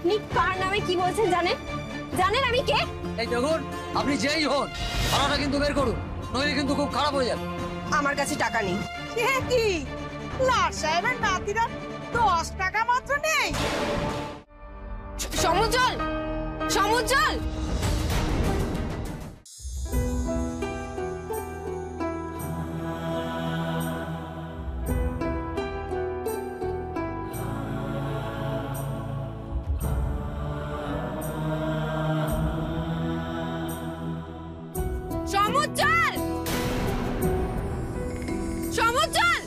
আপনি কার নামে কি বলছেন জানেন? জানেন আমি কে? এই দেখুন, আপনি যেই হন ভাড়াটা কিন্তু বের করুন, নইলে কিন্তু খুব খারাপ হয়ে যাবে। আমার কাছে টাকা নেই। কি লাট সাহেবের নাতিরা 10 টাকা মাত্র নেই? সমুজ্জ্বল, সমুজ্জ্বল, সমুজ্জ্বল, সমুজ্জ্বল।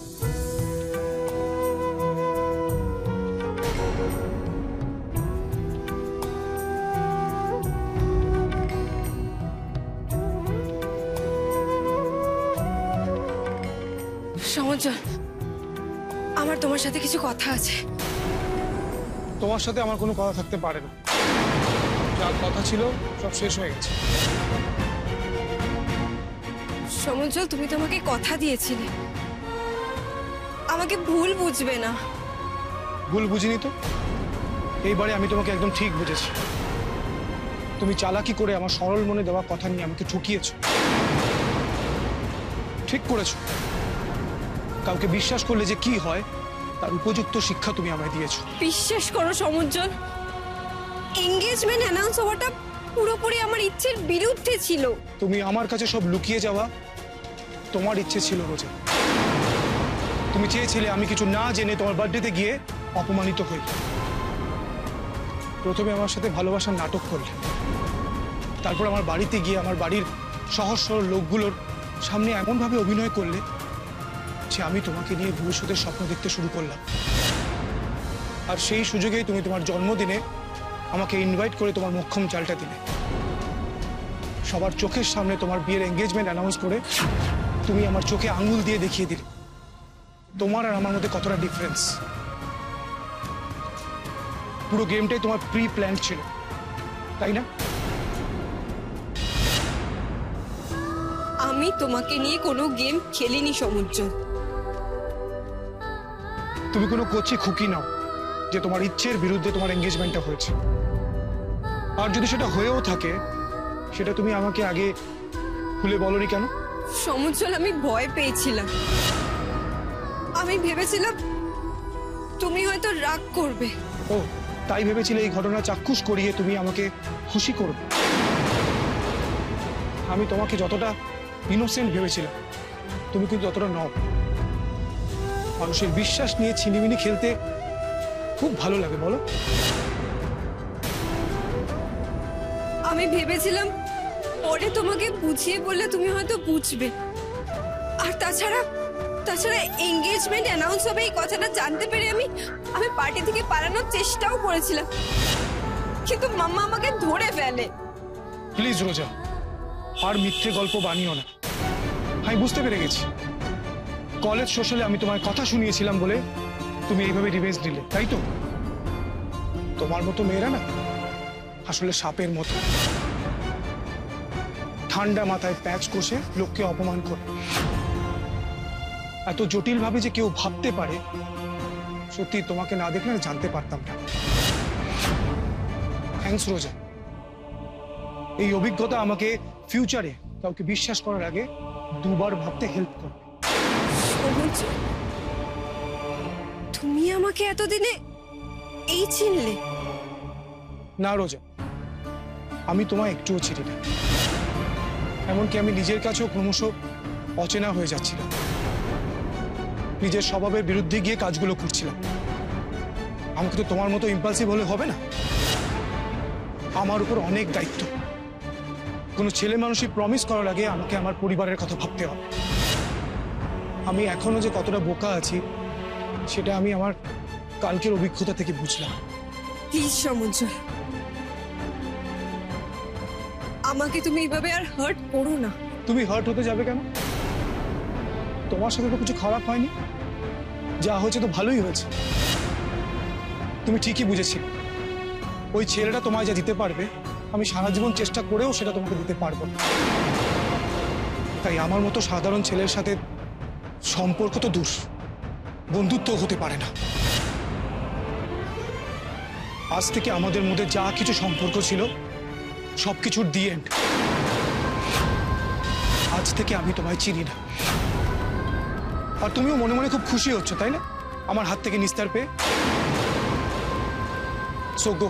সমুজ্জ্বল, আমার তোমার সাথে কিছু কথা আছে। তোমার সাথে আমার কোনো কথা থাকতে পারে না, যা কথা ছিল সব শেষ হয়ে গেছে। সমুজ্জ্বল, তুমি তো আমাকে কথা দিয়েছিলে আমাকে ভুল বুঝবে না। ভুল বুঝিনি তো, এইবারে আমি তোমাকে একদম ঠিক বুঝেছি। তুমি চালাকি করে আমার সরল মনে দেওয়া কথা নিয়ে আমাকে ঠকিয়েছো। ঠিক করেছো। কাউকে বিশ্বাস করলে যে কি হয় তার উপযুক্ত শিক্ষা তুমি আমায় দিয়েছো। বিশ্বাস করো সমুজ্জ্বল, এনগেজমেন্ট অ্যানাউন্স হওয়াটা পুরোপুরি আমার ইচ্ছের বিরুদ্ধে ছিল। তুমি আমার কাছে সব লুকিয়ে যাওয়া তোমার ইচ্ছে ছিল রোজা। তুমি চেয়েছিলে আমি কিছু না জেনে তোমার বার্থডেতে গিয়ে অপমানিত হই। প্রথমে আমার সাথে ভালোবাসার নাটক করলে, তারপর আমার বাড়িতে গিয়ে আমার বাড়ির সহজ সরল লোকগুলোর সামনে এমনভাবে অভিনয় করলে যে আমি তোমাকে নিয়ে ভবিষ্যতের স্বপ্ন দেখতে শুরু করলাম। আর সেই সুযোগেই তুমি তোমার জন্মদিনে আমাকে ইনভাইট করে তোমার মোক্ষম চালটা দিলে। সবার চোখের সামনে তোমার বিয়ের এঙ্গেজমেন্ট অ্যানাউন্স করে তুমি আমার চোখে আঙুল দিয়ে দেখিয়ে দিলে তোমার আর আমার মধ্যে কতটা ডিফারেন্স। পুরো গেমটাই তোমার প্রি প্ল্যান ছিল, তাই না? আমি তোমাকে নিয়ে কোনো গেম খেলিনি সমুজ্জ্বল। তুমি কোনো কচি খুকি নাও যে তোমার ইচ্ছের বিরুদ্ধে তোমার এঙ্গেজমেন্টটা হয়েছে। আর যদি সেটা হয়েও থাকে সেটা তুমি আমাকে আগে খুলে বলনি কেন? সমুজ্জ্বল, আমি ভয় পেয়েছিলাম। আমি ভেবেছিলাম তুমি হয়তো রাগ করবে। ও, তাই ভেবেছিলে এই ঘটনা চাক্ষুষ করিয়ে তুমি আমাকে খুশি করবে? আমি তোমাকে যতটা ইনোসেন্ট ভেবেছিলাম তুমি কিন্তু ততটা নও। মানুষের বিশ্বাস নিয়ে ছিনিমিনি খেলতে খুব ভালো লাগে, বলো? আমি ভেবেছিলাম পরে তোমাকে বুঝিয়ে বললে তুমি হয়তো বুঝবে। আর তাছাড়া এঙ্গেজমেন্ট অ্যানাউন্স হবে এই কথাটা জানতে পেরে আমি পার্টি থেকে পালানোর চেষ্টাও করেছিলাম, কিন্তু মাম্মা আমাকে ধরে ফেলে। প্লিজ রোজা, আর মিথ্যে গল্প বানিও না। আমি বুঝতে পেরে গেছি কলেজ সোশ্যালে আমি তোমার কথা শুনিয়েছিলাম বলে তুমি এইভাবে রিভেঞ্জ নিলে, তাই তো? তোমার মতো মেয়েরা না আসলে সাপের মতো, ঠান্ডা মাথায় প্যাচ কষে লোককে অপমান করে। এত জটিল ভাবে যে কেউ ভাবতে পারে, সত্যি তোমাকে না দেখলে জানতে পারতাম না। থ্যাঙ্কস রোজা, এই অভিজ্ঞতা আমাকে ফিউচারে কাউকে বিশ্বাস করার আগে দুবার ভাবতে হেল্প করবে। তুমি আমাকে এতদিনে এই চিনলে? না রোজা, আমি তোমায় একটুও চিনি না। এমনকি আমি নিজের কাছেও ক্রমশ অচেনা হয়ে যাচ্ছিলাম। নিজের স্বভাবের বিরুদ্ধে গিয়ে কাজগুলো করছিলাম। আমাকে তো তোমার মতো ইম্পালসিভ হলে হবে না। আমার উপর অনেক দায়িত্ব। কোনো ছেলে মানুষই প্রমিস করার আগে আমাকে আমার পরিবারের কথা ভাবতে হবে। আমি এখনো যে কতটা বোকা আছি সেটা আমি আমার কালকের অভিজ্ঞতা থেকে বুঝলাম। প্লিজ সমুজ্জ্বল, আমাকে তুমি এইভাবে আর হার্ট করো না। তুমি হার্ট হতে যাবে কেন? তোমার সাথে তো কিছু খারাপ হয়নি, যা হয়েছে তো ভালোই হয়েছে। তুমি ঠিকই বুঝেছি ওই ছেলেটা তোমায় যা দিতে পারবে আমি সারা জীবন চেষ্টা করেও সেটা তোমাকে দিতে পারবো না। তাই আমার মতো সাধারণ ছেলের সাথে সম্পর্ক তো দূর, বন্ধুত্ব হতে পারে না। আজ থেকে আমাদের মধ্যে যা কিছু সম্পর্ক ছিল সবকিছুর দি এন্ড। আজ থেকে আমি তোমায় চিনি না। আর তুমিও মনে মনে খুব খুশি হচ্ছ, তাই না, আমার হাত থেকে নিস্তার পেয়ে? So go,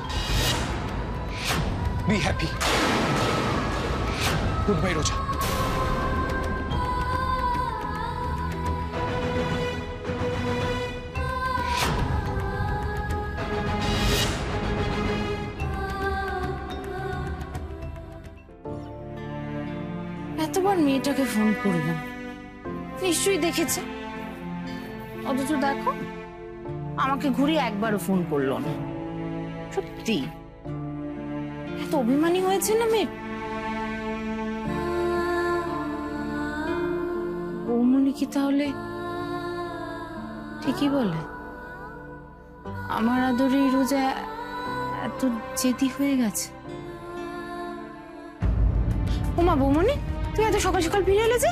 be happy. Good bye রোজা। এতবার মেয়েটাকে ফোন করলাম, নিশ্চয়ই দেখেছে, অথচ দেখো আমাকে ঘুরিয়ে একবারও ফোন করলো না। সত্যি এত অভিমানী হয়েছে না মেয়ে। বৌমনি কি তাহলে ঠিকই বলে? আমার আদরে রোজা এত জেদি হয়ে গেছে। ওমা বৌমনি, তুমি এত সকাল সকাল ফিরে এলে যে?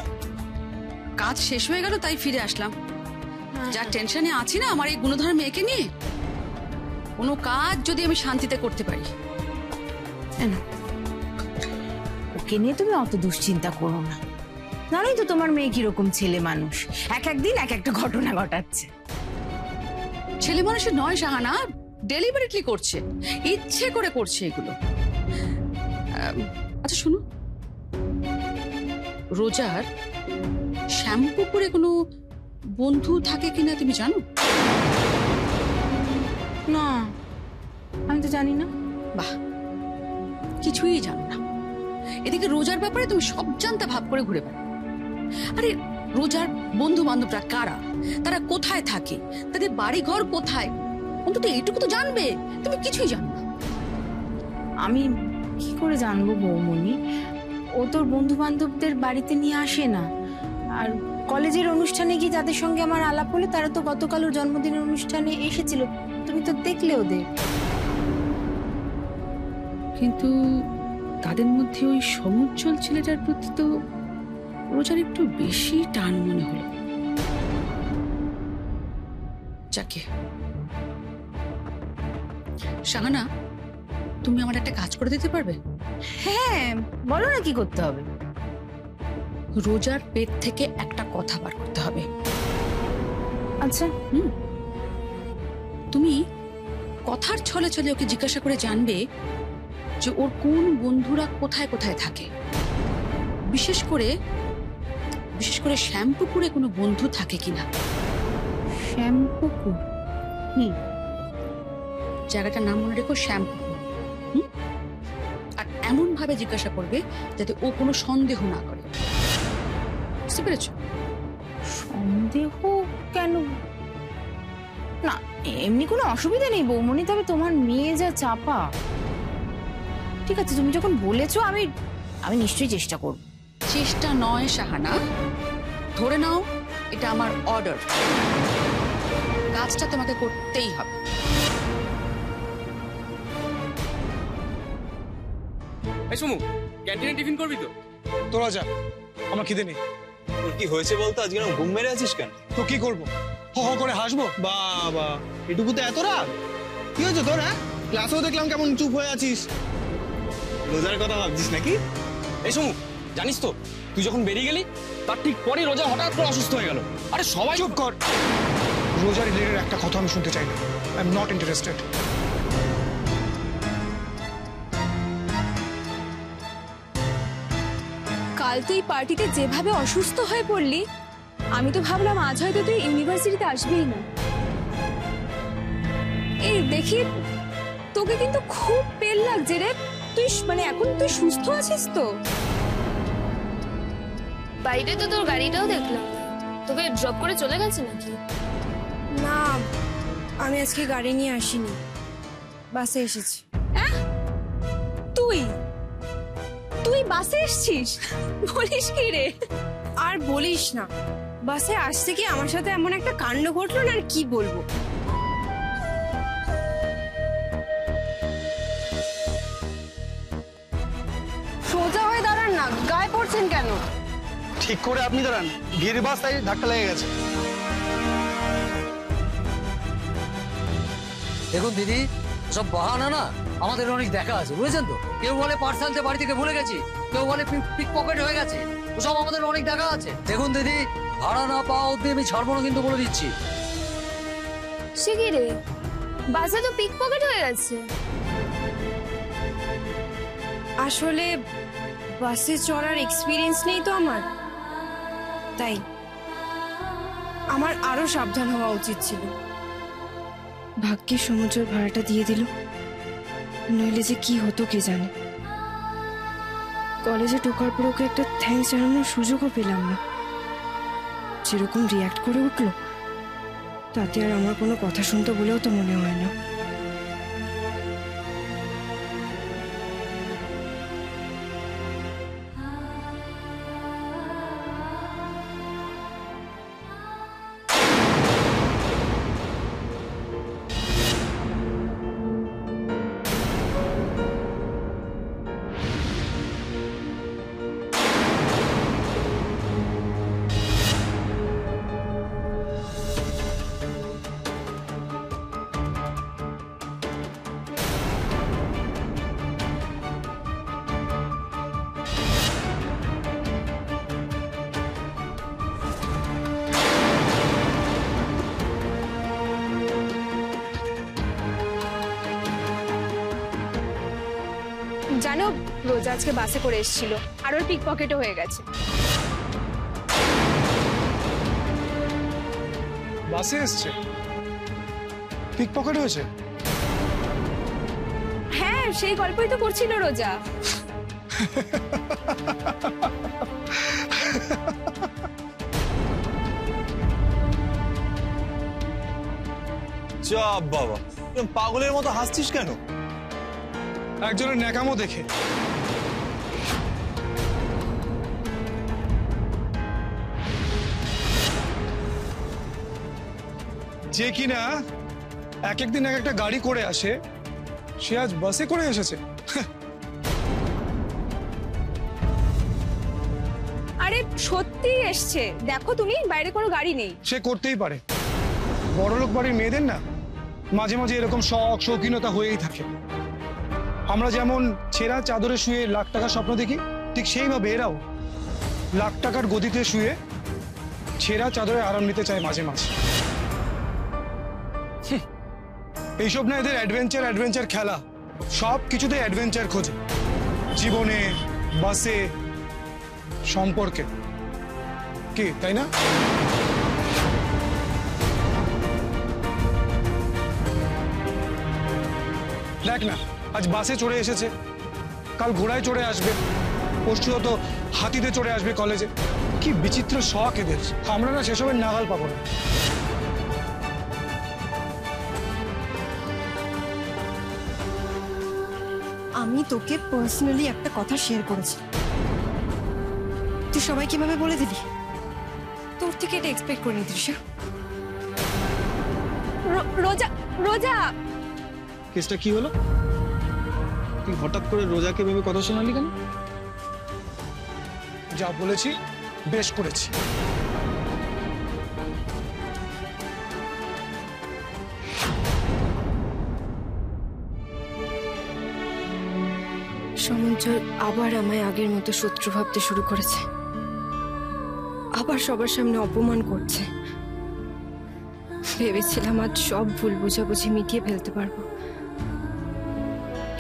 কাজ শেষ হয়ে গেল তাই ফিরে আসলাম। যা টেনশনে আছি না আমার এই গুণধর মেয়েকে নিয়ে, কোনো কাজ যদি আমি শান্তিতে করতে পারি। ওকে নিয়ে তুমি অত দুশ্চিন্তা করো না, জানোই তো তোমার মেয়ে কিরকম ছেলে মানুষ, এক একদিন এক একটা ঘটনা ঘটাচ্ছে। ছেলে মানুষের নয় শাহানা, ডেলিভারিটলি করছে, ইচ্ছে করে করছে এগুলো। আচ্ছা শুনো, রোজার শ্যামপুকুরে কোনো বন্ধু থাকে কিনা তুমি জানো? না, আমি তো জানি না। বাহ, কিছুই জানো না। এদিকে রোজার ব্যাপারে তুমি সব জানতে ভাব করে ঘুরে বেড়াও। আরে রোজার বন্ধু বান্ধবরা কারা, তারা কোথায় থাকে, তাদের বাড়ি ঘর কোথায়, অন্তত এইটুকু তো জানবে। তুমি কিছুই জানো না। আমি কি করে জানবো বৌমনি? ও তোর বন্ধু বান্ধবদের বাড়িতে নিয়ে আসে না। আর কলেজের অনুষ্ঠানে গিয়ে যাদের সঙ্গে আমার আলাপ হলো তারা তো গতকাল ওর জন্মদিনের অনুষ্ঠানে এসেছিল, তুমি তো দেখলে ওদের। কিন্তু তাদের মধ্যে ওই সমুজ্জ্বল ছেলেটার প্রতি তো রোজার একটু বেশি টান মনে হলো। যাকে শাহানা, তুমি আমার একটা কাজ করে দিতে পারবে? হ্যাঁ বলো না, কি করতে হবে? রোজার পেট থেকে একটা কথা বার করতে হবে। আচ্ছা। তুমি কথার ছলে ছলে ওকে জিজ্ঞাসা করে জানবে যে ওর কোন বন্ধুরা কোথায় কোথায় থাকে। বিশেষ করে শ্যামপুকুরে কোনো বন্ধু থাকে কিনা। শ্যামপুকুর? জায়গাটার নাম মনে রেখো, শ্যামপুকুর। আর এমন ভাবে জিজ্ঞাসা করবে যাতে ও কোনো সন্দেহ না করে। বুঝতে পেরেছ? সন্দেহ কেন? না, এমনি কোনো অসুবিধা নেই বৌমনি, তবে তোমার মেয়ে যা চাপা। ঠিক আছে, তুমি যখন বলেছো আমি নিশ্চয়ই চেষ্টা করব। চেষ্টা নয় শাহানা, ধরে নাও এটা আমার অর্ডার। কাজটা তোমাকে করতেই হবে। এই সুমু, ক্যান্টিনে টিফিন করবি তো? তোরা যা, আমার খিদে নেই। তোর কি হয়েছে বলতো? আজকে না ঘুম মেরে আছিস কেন? তো কি করবো, হ হ করে হাসবো? বাবা, এটুকু তো এত রাগ? কি হয়েছে তোর? হ্যাঁ, ক্লাসেও দেখলাম কেমন চুপ হয়ে আছিস। রোজার কথা ভাবছিস নাকি? এই সুমু, জানিস তো তুই যখন বেরিয়ে গেলি তার ঠিক পরেই রোজা হঠাৎ করে অসুস্থ হয়ে গেল। আরে সবাই চুপ কর। রোজার রিলেটেড একটা কথা আমি শুনতে চাই না। I am not interested. কাল তুই পার্টিতে যেভাবে অসুস্থ হয়ে পড়লি, আমি তো ভাবলাম আজ হয়তো তুই ইউনিভার্সিটিতে আসবেই না। এই দেখি তোকে কিন্তু খুব পেল লাগছে রে। তুই মানে এখন তুই সুস্থ আছিস তো? বাইরে তো তোর গাড়িটাও দেখলাম, তোকে ড্রপ করে চলে গেছে নাকি? না, আমি আজকে গাড়ি নিয়ে আসিনি, বাসে এসেছি। তুই তুই বাসে এসেছিস? বলিস কি রে? আর বলিস না, বাসে আসতে কি আমার সাথে এমন একটা কাণ্ড ঘটলো না, আর কি বলবো। সোজা হয়ে দাঁড়ান না, গায়ে পড়ছেন কেন? ঠিক করে আপনি দাঁড়ান, ভিড় বাস তাই ধাক্কা লেগে গেছে। দেখুন দিদি, সব বাহানা না, আমাদের অনেক দেখা আছে, বুঝেছেন তো? কেউ বলে পার্স আনতে বাড়ি থেকে ভুলে গেছি, কেউ বলে পিক পকেট হয়ে গেছে, ওসব আমাদের অনেক দেখা আছে। দেখুন দিদি, ভাড়া না পাওয়া অব্দি আমি ছাড়বো না কিন্তু, বলে দিচ্ছি। সে কি রে, বাসে তো পিক পকেট হয়ে গেছে। আসলে বাসে চড়ার এক্সপিরিয়েন্স নেই তো আমার, তাই আমার আরো সাবধান হওয়া উচিত ছিল। ভাগ্যে সমুদ্রের ভাড়াটা দিয়ে দিল, নইলে যে কি হতো কে জানে। কলেজে ঢোকার পর ওকে একটা থ্যাঙ্কস জানানোর সুযোগও পেলাম না। যেরকম রিয়াক্ট করে উঠলো, তাতে আর আমার কোনো কথা শুনতে বলেও তো মনে হয় না। জানো, রোজ আজকে বাসে করে এসেছিল আর ওর পিক পকেটও হয়ে গেছে। বাসে এসছে, পিক পকেট হয়েছে? হ্যাঁ, সেই গল্পই তো করছিল রোজা। চাপ বাবা, পাগলের মতো হাসছিস কেন? একজনের ন্যাকামো দেখে। যে কিনা এক একদিন এক একটা গাড়ি করে আসে, সে আজ বাসে করে এসেছে। আরে সত্যি এসছে, দেখো তুমি, বাইরে কোনো গাড়ি নেই। সে করতেই পারে, বড়লোক বাড়ির মেয়েদের না মাঝে মাঝে এরকম শখ শৌখিনতা হয়েই থাকে। আমরা যেমন ছেঁড়া চাদরে শুয়ে লাখ টাকার স্বপ্ন দেখি, ঠিক সেইভাবে এরাও লাখ টাকার গদিতে শুয়ে ছেঁড়া চাদরে আরাম নিতে চায় মাঝে মাঝে। এইসব না এদের অ্যাডভেঞ্চার খেলা, সব কিছুতে অ্যাডভেঞ্চার খোঁজে, জীবনে, বাসে, সম্পর্কে, কি তাই না? দেখ না, আজ বাসে চড়ে এসেছে, কাল ঘোড়ায় চড়ে আসবে, পরশু তো হাতিতে চড়ে আসবে কলেজে। কি বিচিত্র শখ এদের, আমরা না সেসবের নাগাল পাবো না। আমি তোকে পার্সোনালি একটা কথা শেয়ার করেছি, তুই সবাইকে ভাবে বলে দিলি। তোর থেকে এটা এক্সপেক্ট করিনি তৃষা। রোজা, রোজা, কেসটা কি হলো? তুই হঠাৎ করে রোজাকে ভেবে কথা শোনালি কেন? যা বলেছি বেশ করেছি। সমুদ্র আবার আমায় আগের মতো শত্রু ভাবতে শুরু করেছে, আবার সবার সামনে অপমান করছে। ভেবেছিলাম আজ সব ভুল বোঝাবুঝি মিটিয়ে ফেলতে পারবো,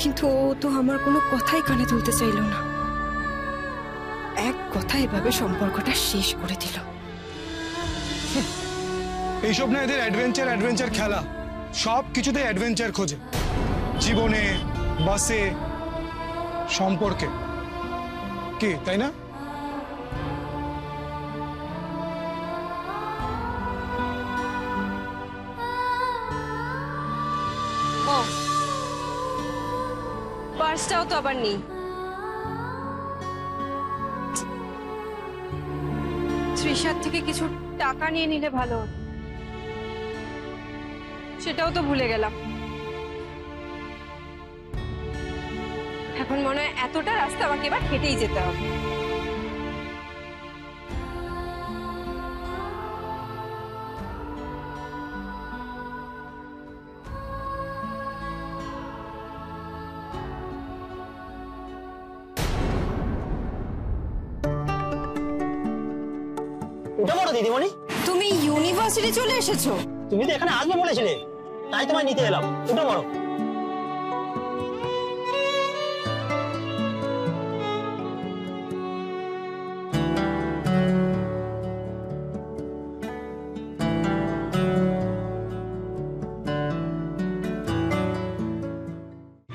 কিন্তু ও তো আমার কোনো কথাই কানে তুলতে চাইল না। এক কথা এভাবে সম্পর্কটা শেষ করে দিল। এইসব না এদের অ্যাডভেঞ্চার খেলা, সব কিছুতে অ্যাডভেঞ্চার খোঁজে, জীবনে, বাসে, সম্পর্কে, কি তাই না? ও, পার্সটাও তো আবার নেই। তৃষার থেকে কিছু টাকা নিয়ে নিলে ভালো হতো, সেটাও তো ভুলে গেলাম। এখন মনে হয় এতটা রাস্তা আমাকে এবার হেঁটেই যেতে হবে। উঠে পড়ো দিদিমণি। তুমি ইউনিভার্সিটি চলে এসেছো? তুমি তো এখানে আসবে বলেছিলে, তাই তোমায় নিতে এলাম। উঠে পড়ো।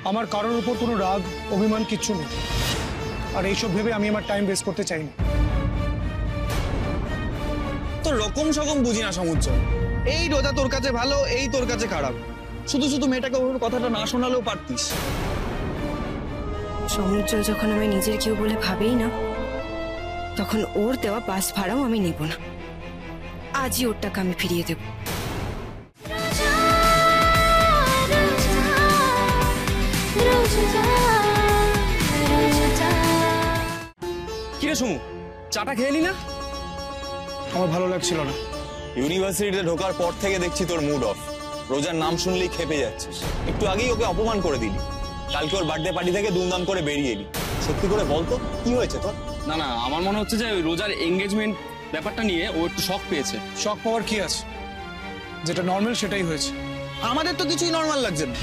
আমার কারোর উপর কোনো রাগ অভিমান কিচ্ছু নেই, আর এইসব ভেবে আমি আমার টাইম ওয়েস্ট করতে চাই না। তোর রকম সকম বুঝি না সমুজ্জ। এই রোজা তোর কাছে ভালো, এই তোর কাছে খারাপ। শুধু শুধু মেয়েটাকে ওর কথাটা না শোনালেও পারতিস। সমুদ্র যখন আমি নিজের কেউ বলে ভাবেই না, তখন ওর দেওয়া বাস ভাড়াও আমি নেব না। আজই ওর টাকা আমি ফিরিয়ে দেব। কিরে সমু, চাটা খেয়ে নি না? আমার ভালো লাগছিল না। ইউনিভার্সিটিতে ঢোকার পর থেকে দেখছি তোর মুড অফ। রোজার নাম শুনলেই খেপে যাচ্ছিস। একটু আগেই ওকে অপমান করে দিলি, কালকে ওর বার্থডে পার্টি থেকে দুমদাম করে বেরিয়ে এলি। সত্যি করে বলতো কি হয়েছে তোর? না না, আমার মনে হচ্ছে যে ওই রোজার এঙ্গেজমেন্ট ব্যাপারটা নিয়ে ও একটু শক পেয়েছে। শখ পাওয়ার কি আছে? যেটা নর্মাল সেটাই হয়েছে। আমাদের তো কিছুই নর্মাল লাগছে না।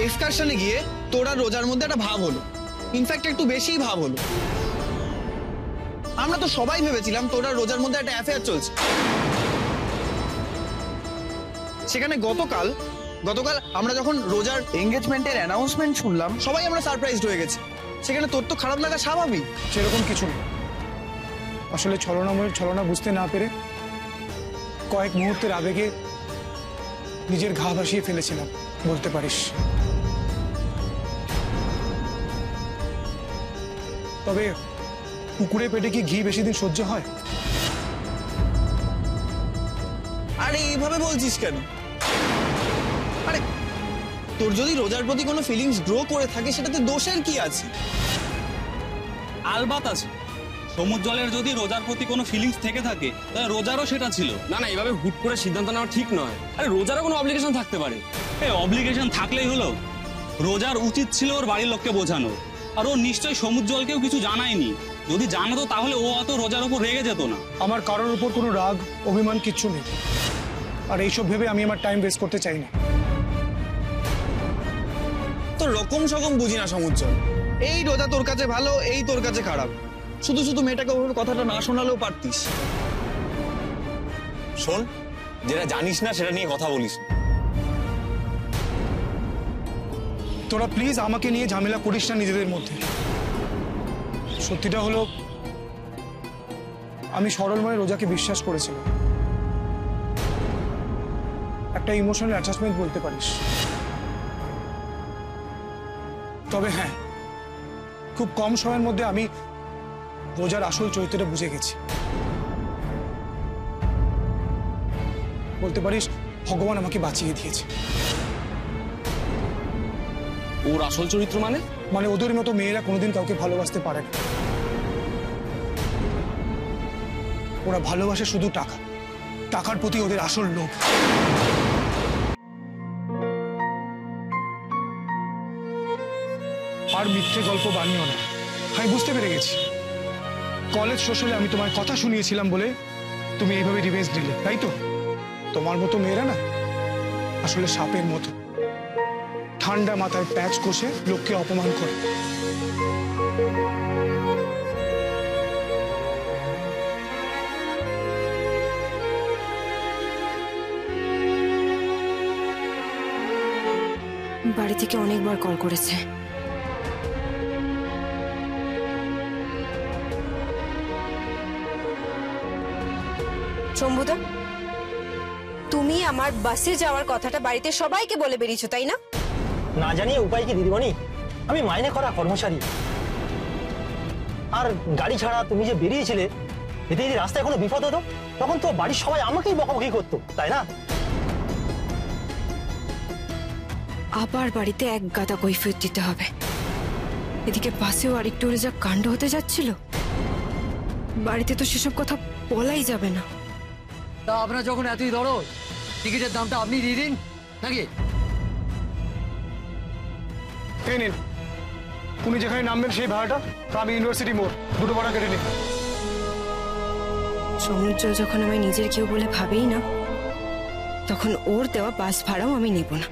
এক্সকারশনে গিয়ে তোরা রোজার মধ্যে একটা ভাব হলো, ইনফ্যাক্ট একটু বেশিই ভাব হলো। আমরা তো সবাই ভেবেছিলাম তোরা রোজার মধ্যে একটা অ্যাফেয়ার চলছে। সেখানে গতকাল আমরা যখন রোজার এঙ্গেজমেন্টের অ্যানাউন্সমেন্ট শুনলাম, সবাই আমরা সারপ্রাইজড হয়ে গেছি। সেখানে তোর তো খারাপ লাগা স্বাভাবিক। সেরকম কিছু নেই, আসলে ছলনাময়ের ছলনা বুঝতে না পেরে কয়েক মুহূর্তের আবেগে নিজের ঘা ভাসিয়ে ফেলেছিলাম বলতে পারিস। তবে কুকুরে পেটে কি ঘি বেশি দিন সহ্য হয়? আরে এইভাবে বলছিস কেন? আরে তোর যদি রোজার প্রতি কোনো ফিলিংস গ্রো করে থাকে, সেটাতে দোষের কি আছে? আলবাত আছে। সমুজ্জ্বলের যদি রোজার প্রতি কোনো ফিলিংস থেকে থাকে, তাহলে রোজারও সেটা ছিল। না না, এভাবে হুট করে সিদ্ধান্ত নেওয়া ঠিক নয়। আরে রোজারও কোনো অব্লিগেশন থাকতে পারে। অব্লিগেশন থাকলেই হলো? রোজার উচিত ছিল ওর বাড়ির লোককে বোঝানো, আর ও নিশ্চয়ই সমুজ্জ্বলকেও কিছু জানায়নি। যদি জানাতো তাহলে ও অত রোজার উপর রেগে যেত না। আমার কারোর উপর কোনো রাগ অভিমান কিচ্ছু নেই, আর এইসব ভেবে আমি আমার টাইম ওয়েস্ট করতে চাই না। তোর রকম সকম বুঝি না সমুজ্জ্বল। এই রোজা তোর কাছে ভালো, এই তোর কাছে খারাপ। শুধু শুধু মেয়েটাকে ওর কথাটা না শোনালেও পারতিস। শোন, যেটা জানিস না সেটা নিয়ে কথা বলিস। তোরা প্লিজ আমাকে নিয়ে ঝামেলা করিস না নিজেদের মধ্যে। সত্যিটা হলো, আমি সরলময় রোজাকে বিশ্বাস করেছিলাম। একটা ইমোশনাল অ্যাটাচমেন্ট বলতে পারিস। তবে হ্যাঁ, খুব কম সময়ের মধ্যে আমি রোজার আসল চরিত্রটা বুঝে গেছি। বলতে পারিস ভগবান আমাকে বাঁচিয়ে দিয়েছে। ওর আসল চরিত্র মানে ওদের মতো মেয়েরা কোনোদিন কাউকে ভালোবাসতে পারে না। ওরা ভালোবাসে শুধু টাকা, টাকার প্রতি ওদের আসল লোভ। আর মিথ্যে গল্প বানিও না। আমি বুঝতে পেরে গেছি, কলেজ সোশ্যালে আমি তোমার কথা শুনিয়েছিলাম বলে তুমি এইভাবে রিভেঞ্জ দিলে, তাই তো? তোমার মতো মেয়েরা না আসলে সাপের মতো, ঠান্ডা মাথায় প্যাচ কষে লোককে অপমান করে। বাড়ি থেকে অনেকবার কল করেছে। শম্ভুদা, তুমি আমার বাসে যাওয়ার কথাটা বাড়িতে সবাইকে বলে বেরিয়েছো, তাই না? না জানিয়ে উপায় কি দিদিমণি? আমি মাইনে করা কর্মচারী, আর গাড়ি ছাড়া তুমি যে বেরিয়েছিলে, এতে যদি রাস্তায় কোনো বিপদ হতো তখন তো বাড়ির সবাই আমাকেই বকাবকি করতো, তাই না? আবার বাড়িতে এক গাদা কৈফিয়ত দিতে হবে। এদিকে বাসেও আরেকটু উড়ে যা কাণ্ড হতে যাচ্ছিল, বাড়িতে তো সেসব কথা বলাই যাবে না। তা আপনার যখন এতই দরদ, টিকিটের দামটা আপনি দিয়ে দিন নাকি? এই নিন, উনি যেখানে নামবেন সেই ভাড়াটা, তো আমি ইউনিভার্সিটি মোড় দুটো ভাড়া কেটে নিই। সমুদ্র যখন আমায় নিজের কেউ বলে ভাবেই না, তখন ওর দেওয়া বাস ভাড়াও আমি নেব না।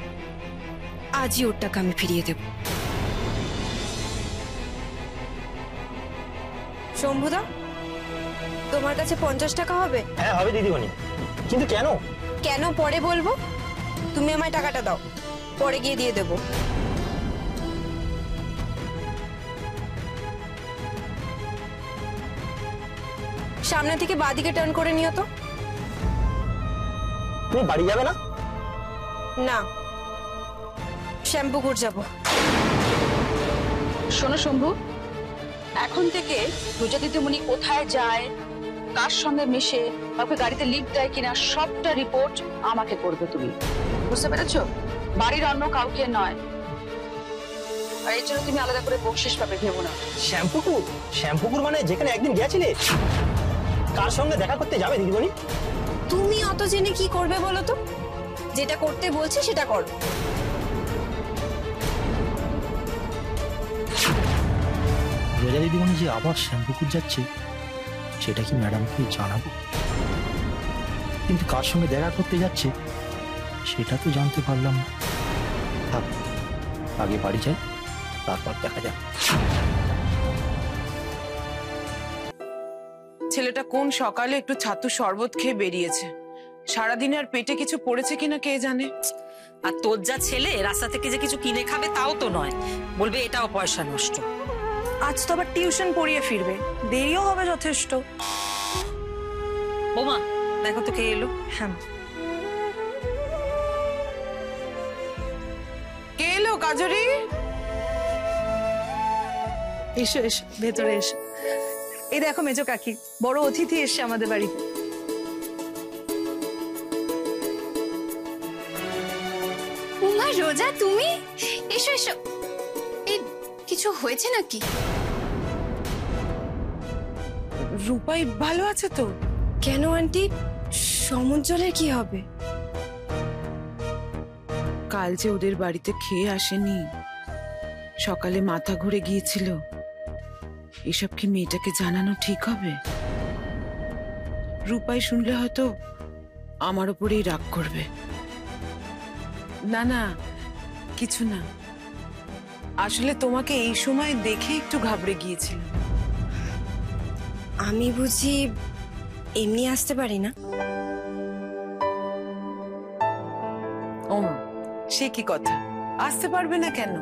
আজই ওর টাকা আমি ফিরিয়ে দেব। শম্ভুদা, তোমার কাছে 50 টাকা হবে? হ্যাঁ হবে দিদিমণি, কিন্তু কেন? কেন পরে বলবো, তুমি আমায় টাকাটা দাও, পরে গিয়ে দিয়ে দেবো। সামনে থেকে বাঁদিকে টার্ন করে নিও তো। তুমি বাড়ি যাবে না? না, শ্যামপুকুর যাব। শোনো শম্ভু, এখন থেকে রোজা দিদিমণি কোথায় যায়, কার সঙ্গে মেশে, কাউকে গাড়িতে লিফট দেয় কিনা, সবটা রিপোর্ট আমাকে করবে তুমি, বুঝতে পেরেছো? বাড়ির অন্য কাউকে নয়। আর এর জন্য তুমি আলাদা করে বকশিস পাবে, ভেবো না। শ্যামপুকুর? শ্যামপুকুর মানে যেখানে একদিন গেছিলে? কার সঙ্গে দেখা করতে যাবে দিদিমণি? তুমি অত জেনে কি করবে বলো তো? যেটা করতে বলছি সেটা করো। রোজা দিদিমণি যে আবার শ্যামপুকুর যাচ্ছে, সেটা কি ম্যাডামকে জানাবো? কিন্তু কার সঙ্গে দেখা করতে যাচ্ছে সেটা তো জানতে পারলাম না। থাক, আগে বাড়ি যাই, তারপর দেখা যাক। ছেলেটা কোন সকালে একটু ছাতু শরবত খেয়ে বেরিয়েছে, সারাদিনে আর পেটে কিছু পড়েছে কিনা কে জানে। আর তোর যা ছেলে রাস্তা থেকে যে কিছু কিনে খাবে তাও তো নয়, বলবে এটাও পয়সা নষ্ট। আজ তো আবার টিউশন পড়িয়ে ফিরবে, দেরিও হবে যথেষ্ট। বোমা দেখো তো কে এলো। হ্যাঁ, কে এলো কাজরি? এসো এসো, ভেতরে এসো। এই দেখো মেজো কাকি, বড় অতিথি এসছে আমাদের বাড়িতে। উমা, রোজা তুমি? এসো এসো। এই কিছু হয়েছে নাকি? রূপাই ভালো আছে তো? কেন আন্টি, সমুজ্জ্বলের কি হবে? কাল যে ওদের বাড়িতে খেয়ে আসেনি, সকালে মাথা ঘুরে গিয়েছিল, এসব কি মেয়েটাকে জানানো ঠিক হবে? রূপাই শুনলে হয়তো আমার উপরেই রাগ করবে। না না, কিছু না, আসলে তোমাকে এই সময় দেখে একটু ঘাবড়ে গিয়েছিল। আমি বুঝি এমনি আসতে পারি না? ও সে কি কথা, আসতে পারবে না কেন?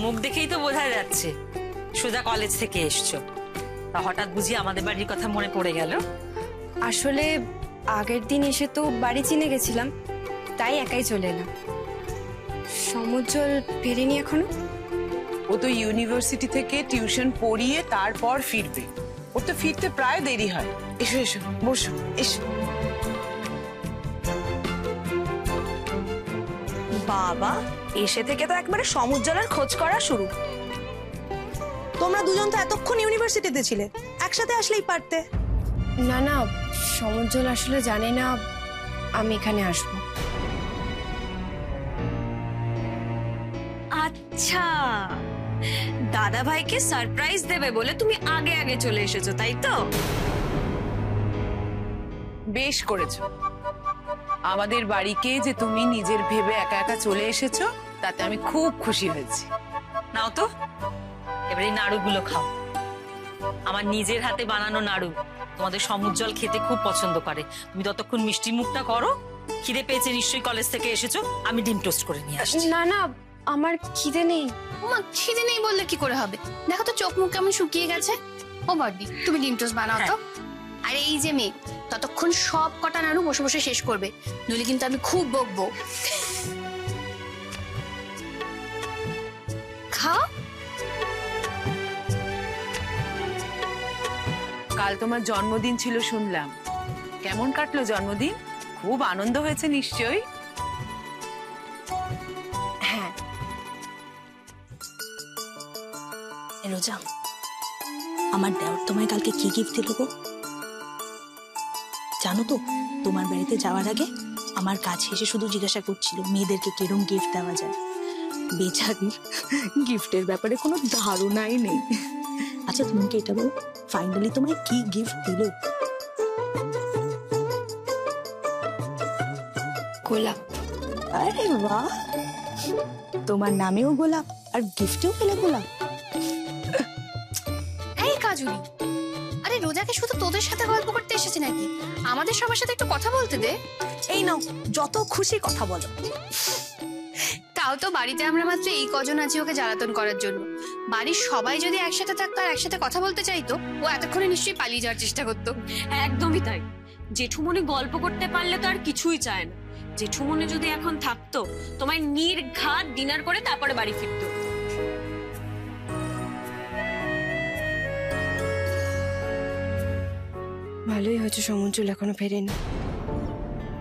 মুখ দেখেই তো বোঝা যাচ্ছে সোজা কলেজ থেকে এসছো, তা হঠাৎ বুঝি আমাদের বাড়ির কথা মনে পড়ে গেল? আসলে আগের দিন এসে তো বাড়ি চিনে গেছিলাম, তাই একাই চলে এলাম। সমুজ্জ্বল ফেরেনি এখনো? ও তো ইউনিভার্সিটি থেকে টিউশন পড়িয়ে তারপর ফিরবে, ওর তো ফিরতে প্রায় দেরি হয়। এসো এসো, বসো, এসো। বাবা, এসে থেকে তো একবারে সমুজ্জ্বলের খোঁজ করা শুরু। তোমরা দুজন তো এতক্ষণ ইউনিভার্সিটিতে ছিলে, একসাথে আসলেই পারতে। না না, সমুজ্জ্বল আসলে জানে না আমি এখানে আসব। আচ্ছা, দাদা ভাইকে সারপ্রাইজ দেবে বলে তুমি আগে আগে চলে এসেছো, তাই তো? বেশ করেছো, আমাদের বাড়িকে যে তুমি নিজের ভেবে একা একা চলে এসেছো তাতে আমি খুব খুশি হয়েছি। নাও তো, এবার এই নাড়ুগুলো খাও, আমার নিজের হাতে বানানো নাড়ু। তোমাদের সমুজ্জ্বল খেতে খুব পছন্দ করে। তুমি ততক্ষণ মিষ্টি মুখটা করো, খিদে পেয়েছে নিশ্চয়ই কলেজ থেকে এসেছো, আমি ডিম টোস্ট করে নিয়ে আসছি। না না, আমার খিদে নেই। উমা, খিদে নেই বললে কি করে হবে? দেখো তো চোখ মুখ কেমন শুকিয়ে গেছে। ও বাড়ি, তুমি ডিম টোস্ট বানাও তো। আর এই যে মেয়ে, ততক্ষণ সব কটা নাড়ু বসে বসে শেষ করবে, নইলে কিন্তু আমি খুব বকবো। খাও। কাল তোমার জন্মদিন ছিল শুনলাম, কেমন কাটলো জন্মদিন? খুব আনন্দ হয়েছে নিশ্চয়ই? হ্যাঁ। রোজা, আমার দেওর তোমায় কালকে কি গিফট দিল গো? জানো তো, তোমার বাড়িতে যাওয়ার আগে আমার কাছে এসে শুধু জিজ্ঞাসা করছিল মেয়েদেরকে কিরম গিফট দেওয়া যায়। বেচারির গিফটের ব্যাপারে কোনো ধারণাই নেই। আচ্ছা তোমাকে এটা বলো, ফাইনালি তোমায় কি গিফট দিল? গোলাপ। আরে বাহ, তোমার নামেও গোলাপ আর গিফটেও পেলে গোলাপ। এই কাজুরি, আরে রোজাকে শুধু তোদের সাথে গল্প করতে এসেছি নাকি? আমাদের সবার সাথে একটু কথা বলতে দে। এই নাও, যত খুশি কথা বলো। তাও তো বাড়িতে আমরা মাত্র এই কজন আছি ওকে জ্বালাতন করার জন্য। বাড়ির সবাই যদি একসাথে থাকতো আর একসাথে কথা বলতে চাইতো, ও এতক্ষণে নিশ্চয়ই পালিয়ে যাওয়ার চেষ্টা করতো। একদমই তাই। জেঠুমনি গল্প করতে পারলে তো আর কিছুই চায় না। জেঠুমনি যদি এখন থাকতো, তোমায় নির্ঘাত ডিনার করে তারপরে বাড়ি ফিরতো। ভালোই হয়েছে সমুজ্জ্বল এখনো ফেরেনি।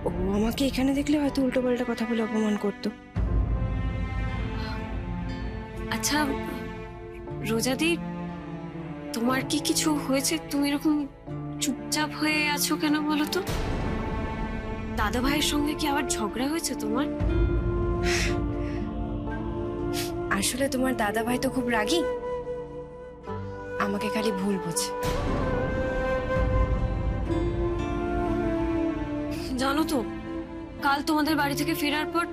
ও আমাকে এখানে দেখলে হয়তো উল্টো পাল্টা কথা বলে অপমান করতো। আচ্ছা রোজাদি, তোমার কি কিছু হয়েছে? তুমি এরকম চুপচাপ হয়ে আছো কেন বলো তো? দাদা ভাইয়ের সঙ্গে কি আবার ঝগড়া হয়েছে তোমার? আসলে তোমার দাদা ভাই তো খুব রাগী, আমাকে খালি ভুল বোঝে। জানো তো, কাল তোমাদের বাড়ি থেকে ফেরার পর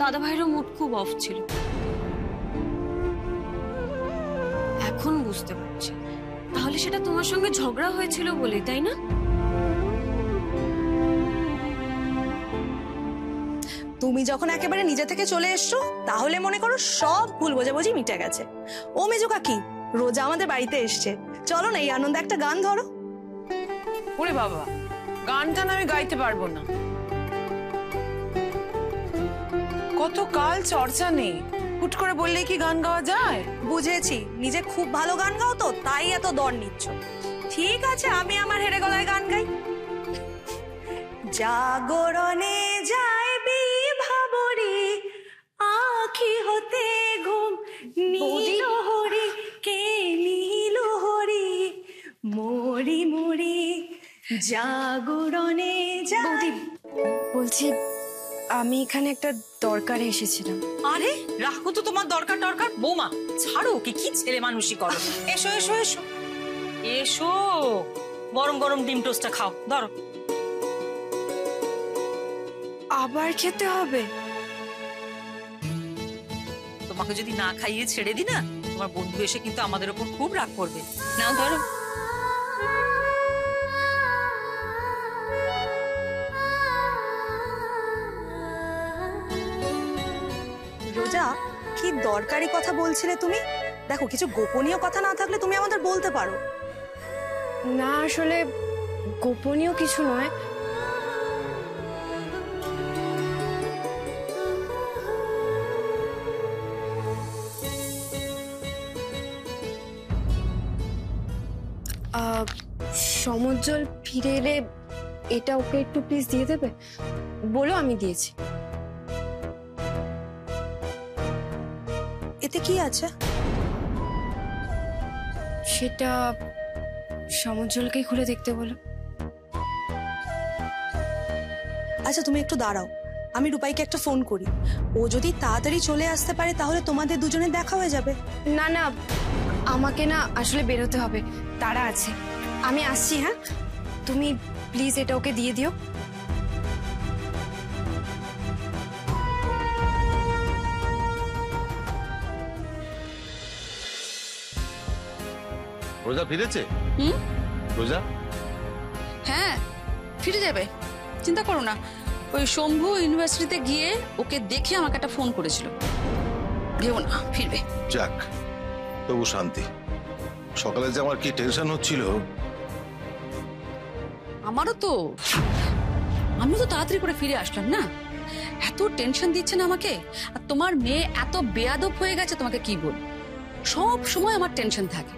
দাদা ভাইয়েরও মুড খুব অফ ছিল। এখন বুঝতে পারছি, তাহলে সেটা তোমার সঙ্গে ঝগড়া হয়েছিল বলে, তাই না? তুমি যখন একেবারে নিজে থেকে চলে এসছো, তাহলে মনে করো সব ভুল বোঝাবুঝি মিটে গেছে। ও মেজো কাকি, রোজা আমাদের বাড়িতে এসছে, চলো না এই আনন্দে একটা গান ধরো। ওরে বাবা, গানটা না আমি গাইতে পারবো না, কত কাল চর্চা নেই, হুট করে বললে কি গান গাওয়া যায়? বুঝেছি, নিজে খুব ভালো গান গাও তো, তাই এত দর নিচ্ছ। ঠিক আছে, আমি আমার হেরে গলায় গান গাই। জাগরণে যায় বিভাবরী, আখি হতে ঘুম নীল হরি, কে নীল হরি, মরি মরি জাগরণে যায়। বলছি, আমি এখানে একটা দরকারে এসেছিলাম। আরে রাখো তো তোমার দরকার দরকার। বৌমা ছাড়ো, কি কি ছেলে মানুষই করো। এসো এসো এসো এসো, গরম গরম ডিম টোস্টটা খাও, ধরো। আবার খেতে হবে? তোমাকে যদি না খাইয়ে ছেড়ে দি না, তোমার বন্ধু এসে কিন্তু আমাদের উপর খুব রাগ করবে। নাও ধরো। রোজা, কি দরকারি কথা বলছিলে তুমি? দেখো, কিছু গোপনীয় কথা না থাকলে তুমি আমাদের বলতে পারো। না, আসলে গোপনীয় কিছু নয়। সমুজ্জ্বল ফিরে এলে এটা ওকে একটু প্লিজ দিয়ে দেবে, বলো আমি দিয়েছি। এতে কি আছে? সেটা সমুজ্জ্বলকেই খুলে দেখতে বলো। আচ্ছা তুমি একটু দাঁড়াও, আমি রূপাইকে একটা ফোন করি। ও যদি তাড়াতাড়ি চলে আসতে পারে তাহলে তোমাদের দুজনের দেখা হয়ে যাবে। না না, আমাকে না আসলে বেরোতে হবে, তারা আছে। আমি আসছি। হ্যাঁ, তুমি প্লিজ এটা ওকে দিয়ে দিও। রোজা ফিরেছে? রোজা হ্যাঁ ফিরে যাবে, চিন্তা করো না। ওই শম্ভু ইউনিভার্সিটিতে গিয়ে ওকে দেখে আমাকে একটা ফোন করেছিল। ভেবো না, ফিরবে। যাক, তবু শান্তি। সকালে যে আমার কি টেনশন হচ্ছিল। আমারও তো, আমিও তো তাড়াতাড়ি করে ফিরে আসলাম না। এত টেনশন দিচ্ছে না আমাকে। আর তোমার মেয়ে এত বেয়াদব হয়ে গেছে, তোমাকে কি বল। সব সময় আমার টেনশন থাকে,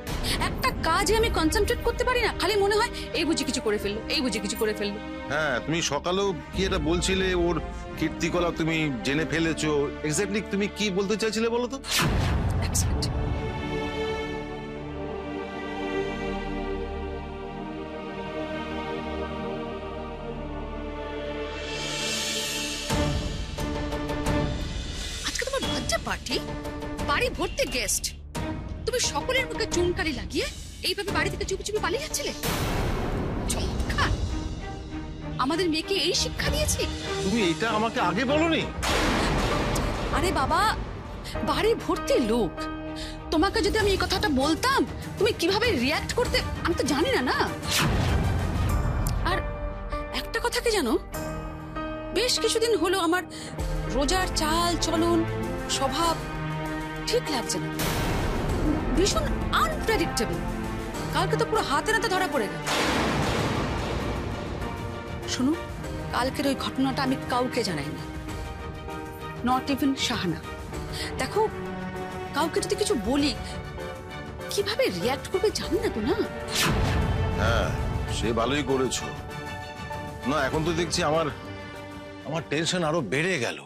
একটা কাজে আমি কনসেন্ট্রেট করতে পারি না। খালি মনে হয় এই বুঝি কিছু করে ফেললো, এই বুঝি কিছু করে ফেললো। হ্যাঁ, তুমি সকালেও কি এটা বলছিলে, ওর কীর্তিকলাপ তুমি জেনে ফেলেছো। এক্স্যাক্টলি তুমি কি বলতে চাইছিলে বলো তো? আজকে তোমার বার্থডে পার্টি, বাড়ি ভর্তি গেস্ট, তুমি সকলের মুখে চুনকালি লাগিয়ে এইভাবে বাড়ি থেকে চুপি চুপি পালিয়ে যাচ্ছিলে? চমৎকার! আমাদের মেয়েকে এই শিক্ষা দিয়েছি? তুমি এটা আমাকে আগে বলনি? আরে বাবা, বাড়ি ভর্তি লোক, তোমাকে যদি আমি এই কথাটা বলতাম তুমি কিভাবে রিয়াক্ট করতে আমি তো জানি না। না, আর একটা কথা কি জানো, বেশ কিছুদিন হলো আমার রোজার চাল চলন স্বভাব ঠিক লাগছে না, ভীষণ আনপ্রেডিক্টেবল। কালকে তো পুরো হাতে নাতে ধরা পড়ে গেল। শোনো, কালকের ওই ঘটনাটা আমি কাউকে জানাইনি, নট ইভেন শাহানা। দেখো, কাউকে যদি কিছু বলি কিভাবে রিয়াক্ট করবে জানি না তো। না, হ্যাঁ সে ভালোই করেছো। না এখন তো দেখছি আমার টেনশন আরো বেড়ে গেল।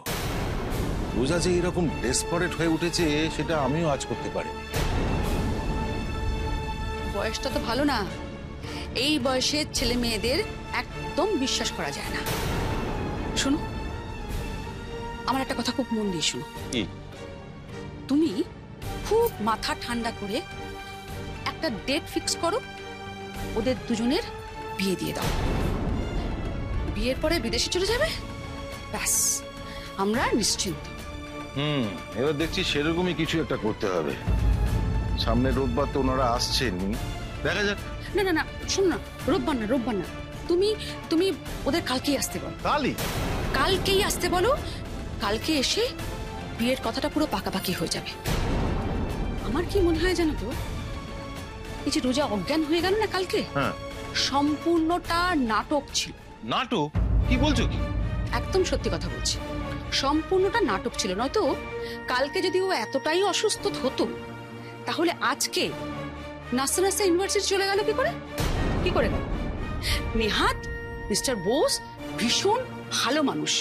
রোজা যে এরকম ডেসপারেট হয়ে উঠেছে সেটা আমিও আজ করতে পারিনি। বয়সটা তো ভালো না, এই বয়সে ছেলে মেয়েদের একদম বিশ্বাস করা যায় না। শোনো, আমার একটা কথা খুব মন দিয়ে শোনো। তুমি খুব মাথা ঠান্ডা করে একটা ডেট ফিক্স করো, ওদের দুজনের বিয়ে দিয়ে দাও। বিয়ের পরে বিদেশে চলে যাবে, ব্যাস আমরা নিশ্চিন্ত। এবার দেখছি সেরকমই কিছু একটা করতে হবে। সামনে রোববার তো ওনারা আসছেন, দেখা যাক। না না না, শোন না, রোববার না, তুমি ওদের কালকেই আসতে বলো। কালকেই আসতে বলো। কালকে এসে বিয়ের কথাটা পুরো পাকাপাকি হয়ে যাবে। আমার কি মনে হয় জানো তো, এই যে রোজা অজ্ঞান হয়ে গেল না কালকে, সম্পূর্ণটা নাটক ছিল। নাটক? কি বলছো কি? একদম সত্যি কথা বলছি, সম্পূর্ণটা নাটক ছিল। নয়তো কালকে যদি ও এতটাই অসুস্থ হতো তাহলে আজকে নাচতে নাচতে ইউনিভার্সিটি চলে গেল কি করে গেল? নেহাত মিস্টার বোস ভীষণ ভালো মানুষ,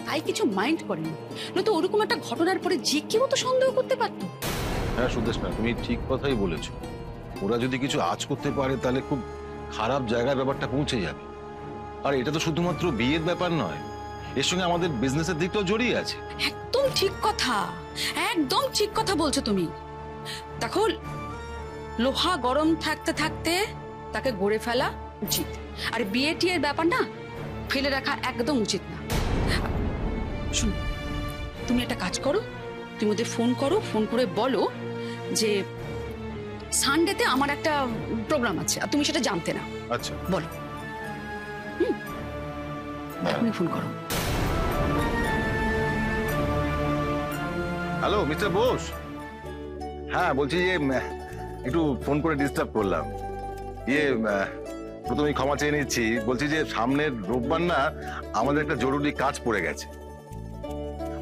তাই কিছু মাইন্ড করেনি। নয়তো ওরকম একটা ঘটনার পরে যে কেউ তো সন্দেহ করতে পারতো। হ্যাঁ সুদেষ্ণা, তুমি ঠিক কথাই বলেছো। ওরা যদি কিছু আজ করতে পারে তাহলে খুব খারাপ জায়গায় ব্যাপারটা পৌঁছে যাবে। আর এটা তো শুধুমাত্র বিয়ের ব্যাপার নয়, এর সঙ্গে আমাদের বিজনেসের দিকটাও জড়িয়ে আছে। একদম ঠিক কথা, একদম ঠিক কথা বলছো তুমি। দেখো, লোহা গরম থাকতে থাকতে তাকে গড়ে ফেলা উচিত, আর বিয়ে টিয়ের ব্যাপার না ফেলে রাখা একদম উচিত না। শুনো, তুমি একটা কাজ করো, তুমি ওদের ফোন করো, ফোন করে বলো যে সানডেতে আমার একটা প্রোগ্রাম আছে আর তুমি সেটা জানতে না। আচ্ছা বলো। এখনই ফোন করো। হ্যালো মিস্টার বোস, হ্যাঁ বলছি যে একটু ফোন করে ডিস্টার্ব করলাম। প্রথমে ক্ষমা চেয়ে নিচ্ছি। বলছি যে সামনের রোববার না আমাদের একটা জরুরি কাজ পড়ে গেছে।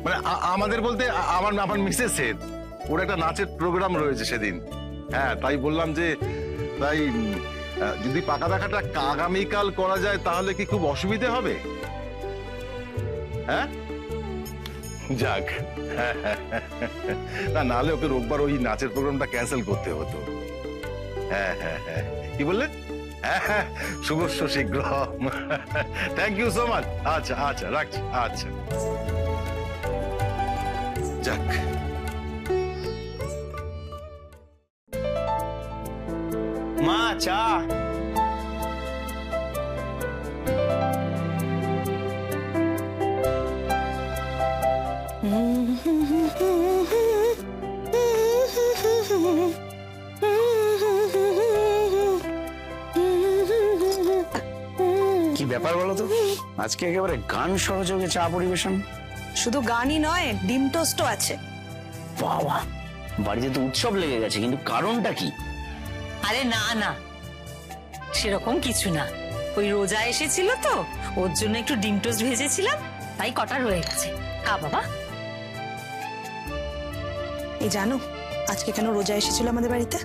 মানে আমাদের বলতে আমার মিসেসের, ওর একটা নাচের প্রোগ্রাম রয়েছে সেদিন। হ্যাঁ তাই বললাম যে তাই যদি পাকা দেখাটা আগামীকাল করা যায় তাহলে কি খুব অসুবিধে হবে? হ্যাঁ যাক, না নাহলে ওকে রোববার ওই নাচের প্রোগ্রামটা ক্যান্সেল করতে হতো। হ্যাঁ হ্যাঁ হ্যাঁ, কি বললেন? হ্যাঁ হ্যাঁ, শুভস্য শীঘ্র। Thank you so much. আচ্ছা আচ্ছা রাখছি। আচ্ছা যাক, মা চা। কি ব্যাপার বলো তো, আজকে একেবারে গান সহযোগে চা পরিবেশন? শুধু গানই নয়, ডিম টোস্টও আছে। বাবা, বাড়িতে তো উৎসব লেগে গেছে, কিন্তু কারণটা কি? আরে না না, সেরকম কিছু না। ওই রোজা এসেছিল তো, ওর জন্য একটু ডিম টোস্ট ভেজেছিলাম, তাই কটা রয়ে গেছে। খা বাবা। এই জানো আজকে কেন রোজা এসেছিল আমাদের বাড়িতে?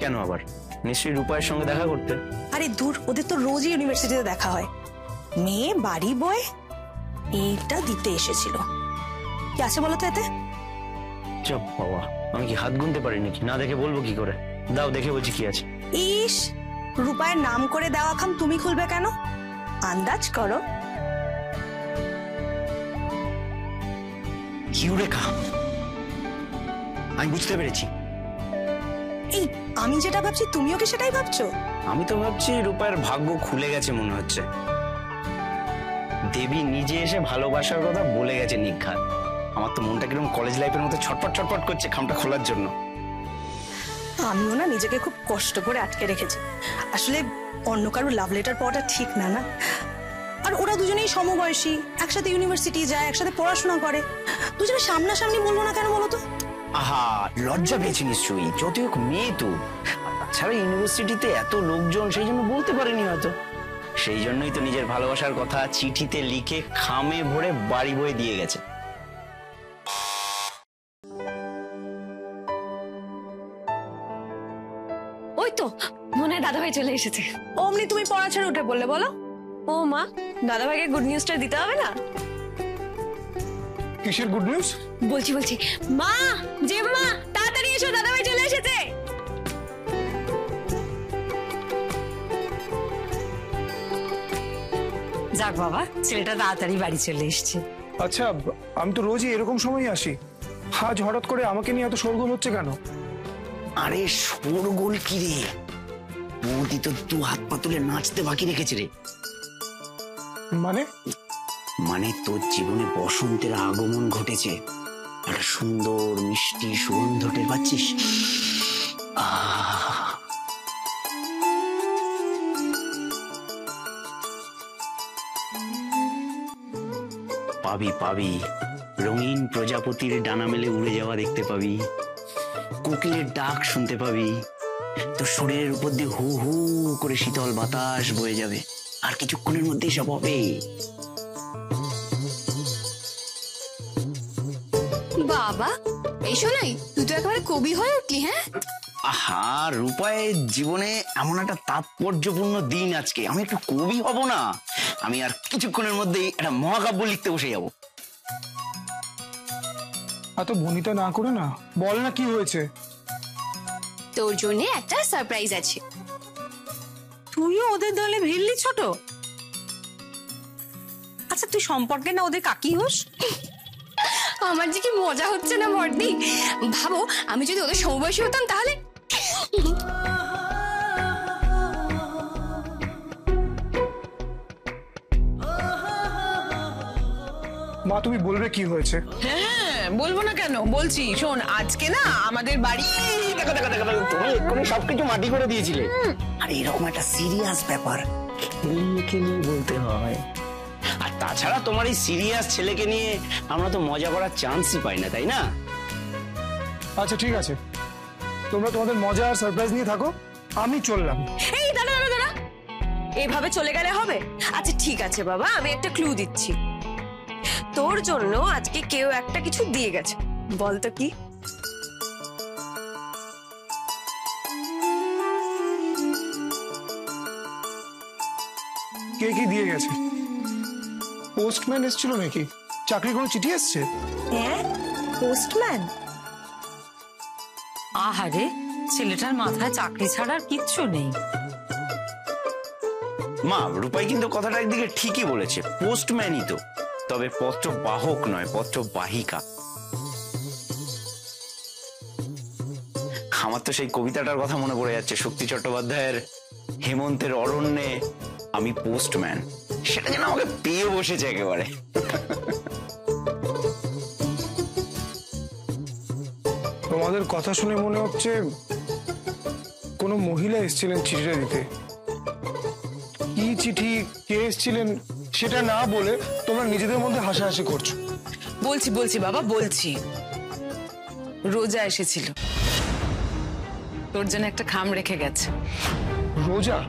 কেন আবার? নিশ্চয়ই রূপায়ের সঙ্গে দেখা করতে। আরে দূর, ওদের তো রোজই ইউনিভার্সিটিতে দেখা হয়। মেয়ে বাড়ি বয় এইটা দিতে এসেছিল। কি আছে বলো তো এতে? চপ বাবা, আমি কি হাত গুনতে পারি নাকি? না দেখে বলবো কি করে? দাও দেখে বলছি কি আছে। ইস, রূপায়ের নাম করে দেওয়া খাম তুমি খুলবে কেন? আন্দাজ করো। ইউরেকা, আমি বুঝতে পেরেছি। এই আমি যেটা ভাবছি তুমিও কি সেটাই ভাবছো? আমি তো ভাবছি রূপার ভাগ্য খুলে গেছে মনে হচ্ছে। দেবী নিজে এসে ভালোবাসার কথা বলে গেছে নিঘাত। আমার তো মনটা কিরকম কলেজ লাইফের মতো ছটপট ছটপট করছে খামটা খোলার জন্য। আমিও না নিজেকে খুব কষ্ট করে আটকে রেখেছি। আসলে অন্য কারোর লাভ লেটার পাওয়াটা ঠিক না, না? আর ওরা দুজনেই সমবয়সী, একসাথে ইউনিভার্সিটি যায়, একসাথে পড়াশোনা করে, দুজনে সামনাসামনি বলবো না কেন বলো তো? আহা, লজ্জা পেয়েছি নিশ্চয়ই, যত হোক মেয়ে তো। তাছাড়া ইউনিভার্সিটিতে এত লোকজন, সেই জন্য বলতে পারেনি হয়তো। সেই জন্যই তো নিজের ভালোবাসার কথা চিঠিতে লিখে খামে ভরে বাড়ি বয়ে দিয়ে গেছে। ওই তো মনে হয় দাদাভাই চলে এসেছে। অমনি তুমি পড়া ছেড়ে উঠে বললে বলো? ও মা, দাদাভাইকে গুড নিউজটা দিতে হবে না? কিসের গুড নিউজ? বলছি মা, জেম্মা তাড়াতাড়ি এসো, দাদাভাই চলে এসেছে। যাক বাবা, ছেলেটা তাড়াতাড়ি বাড়ি চলে এসছে। আচ্ছা, আমি তো রোজই এরকম সময় আসি, আজ হঠাৎ করে আমাকে নিয়ে এত শোরগোল হচ্ছে কেন? আরে শোরগোল কি রে, বৌদি তো দু হাত পা তুলে নাচতে বাকি রেখেছে রে। মানে তোর জীবনে বসন্তের আগমন ঘটেছে, একটা সুন্দর মিষ্টি সুগন্ধ টের পাচ্ছিস? পাবি রঙিন প্রজাপতির ডানা মেলে উড়ে যাওয়া দেখতে পাবি, কোকিলের ডাক শুনতে পাবি, তোর শরীরের উপর দিয়ে হু হু করে শীতল বাতাস বয়ে যাবে, আর কিছুক্ষণের মধ্যেই সব হবে। বাবা, এই শোনাই তুই তো একেবারে কবি হয়ে উঠলি। হ্যাঁ, আহা রূপায়ের জীবনে এমন একটা তাৎপর্যপূর্ণ দিন আজকে, আমি একটু কবি হব না? আমি আর কিছুক্ষণের মধ্যেই একটা মহাকাব্য লিখতে বসে যাবো। এত ভনিতা না করে না, বল না কি হয়েছে? তোর জন্য একটা সারপ্রাইজ আছে। তুইও ওদের দলে ভিড়লি ছোট? আচ্ছা, তুই সম্পর্কে না ওদের কাকি হোস? আমার যে কি মজা হচ্ছে না বর্দি। ভাবো, আমি যদি ওদের সমবয়সী হতাম তাহলে। মা, তুমি বলবে কি হয়েছে? হ্যাঁ, বলবো না কেন, বলছি। শোন, আজকে না আমাদের বাড়ি তুমি সবকিছু মাটি করে দিয়েছিলে। আর এরকম একটা সিরিয়াস ব্যাপার খেলিয়ে বলতে হয়। আর তাছাড়া তোমার এই সিরিয়াস ছেলেকে নিয়ে আমরা তো মজা করার চান্সই পাই না, তাই না? আচ্ছা ঠিক আছে, তোমরা তোমাদের মজা আর সারপ্রাইজ নিয়ে থাকো, আমি চললাম। এই দাঁড়া, এভাবে চলে গেলে হবে? আচ্ছা ঠিক আছে বাবা, আমি একটা ক্লু দিচ্ছি। তোর জন্য আজকে কেউ একটা কিছু দিয়ে গেছে, বলতো কি? কে কি দিয়ে গেছে? পোস্টম্যান এসেছিল নাকি? চাকরি কোনো চিঠি এসছে? হ্যাঁ, পোস্টম্যান। আহারে, ছেলেটার মাথায় চাকরি ছাড়া আর কিচ্ছু নেই। মা, রূপাই কিন্তু কথাটা একদিকে ঠিকই বলেছে, পোস্টম্যানই তো, তবে পত্র বাহক নয়, পত্র বাহিকা। আমার তো সেই কবিতাটার কথা মনে পড়ে যাচ্ছে, শক্তি চট্টোপাধ্যায়ের হেমন্তের অরণ্যে আমি পোস্টম্যান। সেটা যেন আমাকে পেয়ে বসেছে একেবারে। তোমাদের কথা শুনে মনে হচ্ছে কোনো মহিলা এসেছিলেন চিঠিটা দিতে। কি চিঠি, কে এসেছিলেন সেটা না বলে তোমরা নিজেদের মধ্যে হাসাহাসি করছো। বলছি বাবা, বলছি। রোজা এসেছিল, তোর জন্য একটা খাম রেখে গেছে। রোজা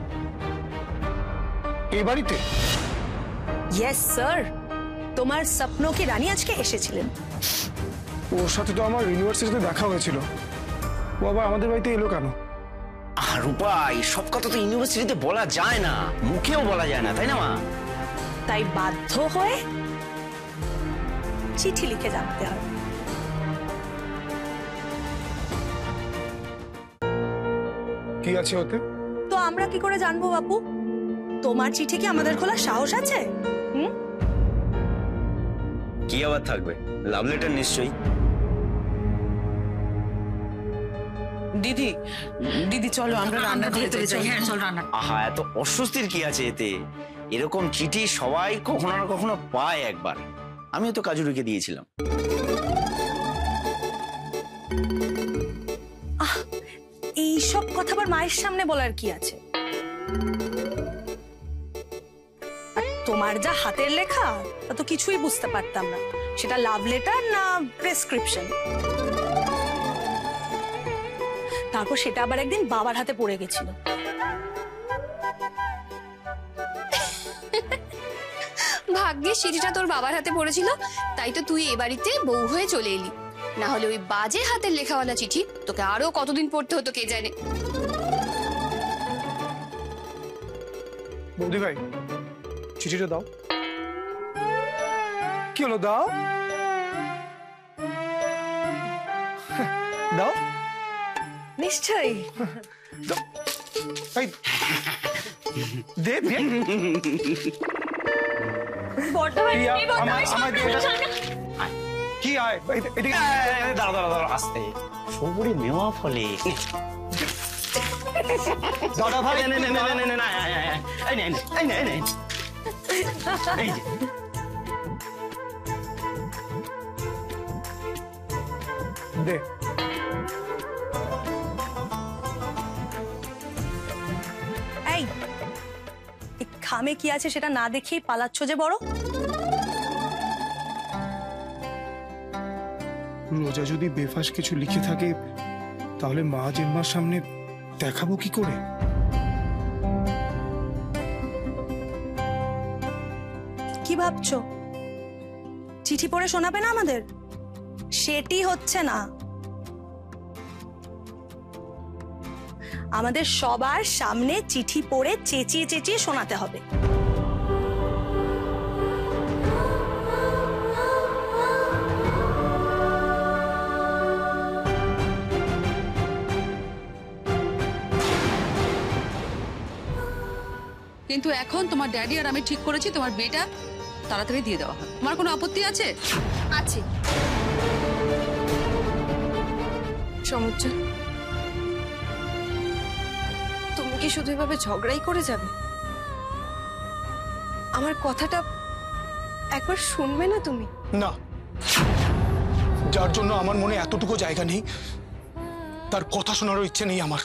এই বাড়িতে? ইয়েস স্যার, তোমার স্বপ্ন কি রানী আজকে এসেছিলেন। ওর সাথে তো আমার ইউনিভার্সিটিতে দেখা হয়েছিল, ও আবার আমাদের বাড়িতে এলো কেন? আর রূপাই, সব কথা তো ইউনিভার্সিটিতে বলা যায় না, মুখেও বলা যায় না, তাই না মা? তাই বাধ্য হয়ে চিঠি লিখে জানাতে হবে। কি আছে ওতে? তো আমরা কি করে জানবো বাপু? তোমার চিঠি কি আমাদের খোলার সাহস আছে? কি আবার থাকবে, লাভ লেটার নিশ্চয়ই। দিদি দিদি চলো আমরা রান্না করতে যাই। হ্যাঁ চল রান্না। আহা, এত অস্বস্তির কি আছে এতে? এরকম চিঠি সবাই কখনো না কখনো পায় একবার। আমিও তো কাজুরিকে দিয়েছিলাম। এইসব কথা আবার মায়ের সামনে বলার কি আছে? আর তোমার যা হাতের লেখা তা তো কিছুই বুঝতে পারতাম না, সেটা লাভ লেটার না প্রেসক্রিপশন। তারপর সেটা আবার একদিন বাবার হাতে পড়ে গেছিল। ভাগ্যে চিঠিটা তোর বাবার হাতে পড়েছিল, তাই তো তুই এ বাড়িতে বউ হয়ে চলে এলি। না হলে ওই বাজে হাতের লেখাওয়ালা চিঠি তোকে আরো কতদিন পড়তে হতো কে জানে। বৌদি ভাই, চিঠিটা দাও। কি হলো, দাও দাও। নিশ্চয়ই দে দে। কি আয় দাঁড়া আসতে সবুরে নেওয়া ফলে দাদা ভাই দে। এই খামে কি আছে সেটা না দেখেই পালাচ্ছ যে বড়। রোজা যদি বেফাস কিছু লিখে থাকে তাহলে মা জিম্মার সামনে দেখাবো কি করে? কি ভাবছো চিঠি পড়ে শোনাবে না আমাদের? সেটি হচ্ছে না। আমাদের সবার সামনে চিঠি পড়ে চেঁচিয়ে চেঁচিয়ে শোনাতে হবে। কিন্তু এখন তোমার ড্যাডি আর আমি ঠিক করেছি তোমার বিয়েটা তাড়াতাড়ি দিয়ে দেওয়া হয়। তোমার কোনো আপত্তি আছে? আছে। সমুজ্জ্বল, তুমি কি শুধু এভাবে ঝগড়াই করে যাবে? আমার কথাটা একবার শুনবে না তুমি? না, যার জন্য আমার মনে এতটুকু জায়গা নেই তার কথা শোনারও ইচ্ছে নেই আমার।